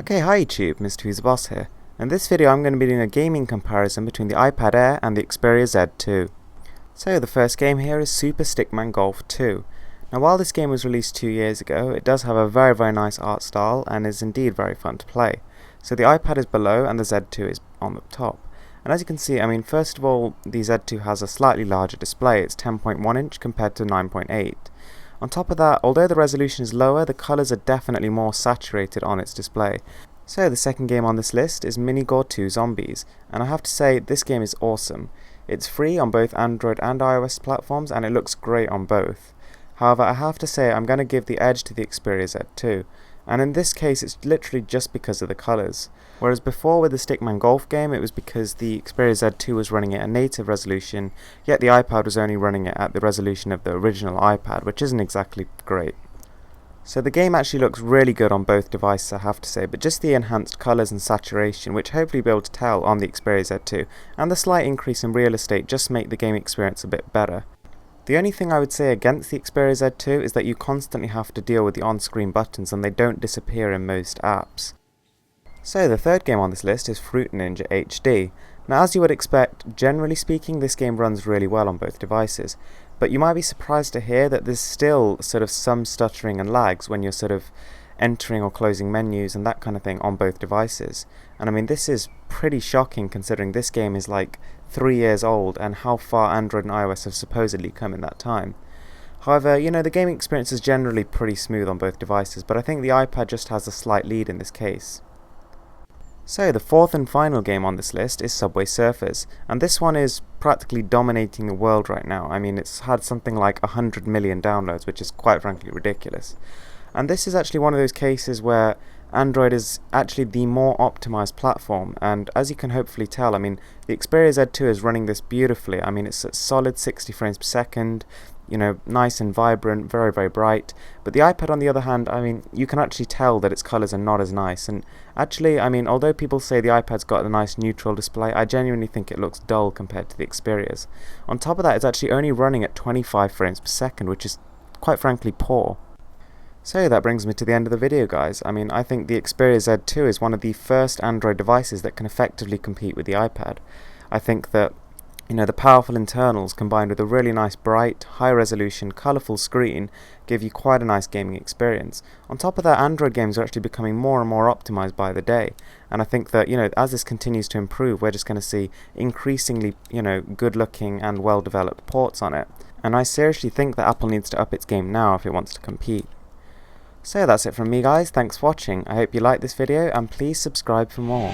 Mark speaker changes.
Speaker 1: Okay, hi YouTube, Mr. Who's the Boss here. In this video I'm going to be doing a gaming comparison between the iPad Air and the Xperia Z2. So the first game here is Super Stickman Golf 2. Now while this game was released 2 years ago, it does have a very nice art style and is indeed very fun to play. So the iPad is below and the Z2 is on the top. And as you can see, first of all, the Z2 has a slightly larger display. It's 10.1 inch compared to 9.8. On top of that, although the resolution is lower, the colours are definitely more saturated on its display. So the second game on this list is Gore 2 Zombies, and I have to say this game is awesome. It's free on both Android and iOS platforms and it looks great on both. However, I have to say I'm going to give the edge to the Xperia Z2, and in this case it's literally just because of the colours. Whereas before with the Stickman Golf game it was because the Xperia Z2 was running at a native resolution, yet the iPad was only running it at the resolution of the original iPad, which isn't exactly great. So the game actually looks really good on both devices, I have to say, but just the enhanced colours and saturation, which hopefully you'll be able to tell on the Xperia Z2, and the slight increase in real estate just make the game experience a bit better. The only thing I would say against the Xperia Z2 is that you constantly have to deal with the on-screen buttons and they don't disappear in most apps. So the third game on this list is Fruit Ninja HD. Now as you would expect, generally speaking this game runs really well on both devices, but you might be surprised to hear that there's still sort of some stuttering and lags when you're sort of entering or closing menus and that kind of thing on both devices. And this is pretty shocking considering this game is like 3 years old and how far Android and iOS have supposedly come in that time. However, the gaming experience is generally pretty smooth on both devices, but I think the iPad just has a slight lead in this case. So the fourth and final game on this list is Subway Surfers, and this one is practically dominating the world right now. It's had something like 100 million downloads, which is quite frankly ridiculous. And this is actually one of those cases where Android is actually the more optimized platform, and as you can hopefully tell, the Xperia Z2 is running this beautifully. It's at solid 60 frames per second, nice and vibrant, very bright. But the iPad on the other hand, you can actually tell that its colours are not as nice, and actually, although people say the iPad's got a nice neutral display, I genuinely think it looks dull compared to the Xperia's. On top of that, it's actually only running at 25 frames per second, which is quite frankly poor. So that brings me to the end of the video, guys. I think the Xperia Z2 is one of the first Android devices that can effectively compete with the iPad. I think that the powerful internals combined with a really nice bright, high-resolution, colourful screen give you quite a nice gaming experience. On top of that, Android games are actually becoming more and more optimised by the day, and I think that as this continues to improve, we're just going to see increasingly good-looking and well-developed ports on it. And I seriously think that Apple needs to up its game now if it wants to compete. So that's it from me, guys. Thanks for watching. I hope you liked this video and please subscribe for more.